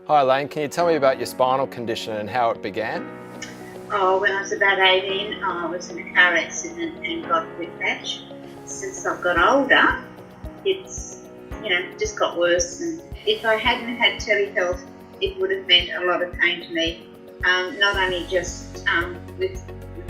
Hi Elaine, can you tell me about your spinal condition and how it began? Oh, when I was about 18, I was in a car accident and got whiplash. Since I've got older, it's, just got worse. And if I hadn't had telehealth, it would have meant a lot of pain to me. Not only just with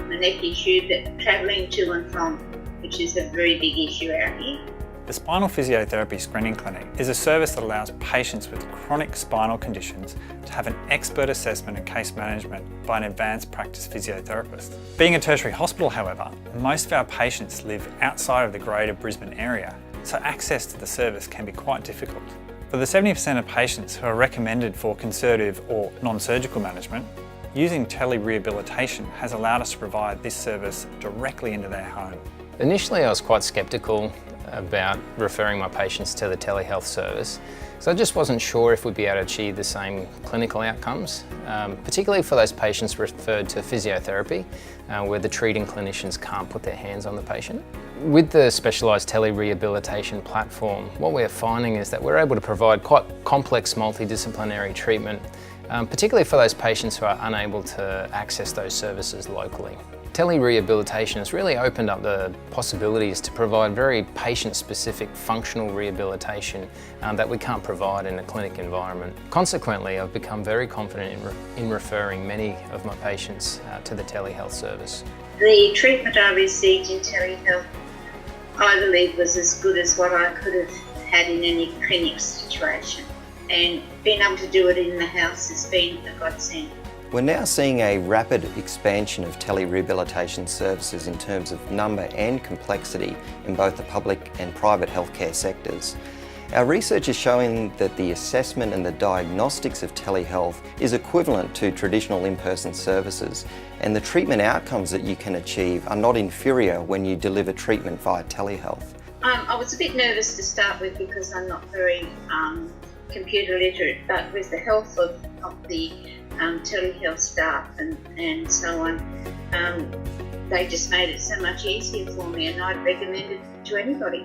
my neck issue, but travelling to and from, which is a very big issue out here. The Spinal Physiotherapy Screening Clinic is a service that allows patients with chronic spinal conditions to have an expert assessment and case management by an advanced practice physiotherapist. Being a tertiary hospital, however, most of our patients live outside of the greater Brisbane area, so access to the service can be quite difficult. For the 70% of patients who are recommended for conservative or non-surgical management, using telerehabilitation has allowed us to provide this service directly into their home. Initially I was quite sceptical about referring my patients to the telehealth service, so I just wasn't sure if we'd be able to achieve the same clinical outcomes, particularly for those patients referred to physiotherapy, where the treating clinicians can't put their hands on the patient. With the specialised telerehabilitation platform, what we're finding is that we're able to provide quite complex multidisciplinary treatment, particularly for those patients who are unable to access those services locally. Telerehabilitation has really opened up the possibilities to provide very patient-specific functional rehabilitation that we can't provide in a clinic environment. Consequently, I've become very confident in referring many of my patients to the telehealth service. The treatment I received in telehealth, I believe, was as good as what I could have had in any clinic situation. And being able to do it in the house has been a godsend. We're now seeing a rapid expansion of telerehabilitation services in terms of number and complexity in both the public and private healthcare sectors. Our research is showing that the assessment and the diagnostics of telehealth is equivalent to traditional in-person services, and the treatment outcomes that you can achieve are not inferior when you deliver treatment via telehealth. I was a bit nervous to start with because I'm not very computer literate, but with the help of the telehealth staff and so on, they just made it so much easier for me, and I'd recommend it to anybody.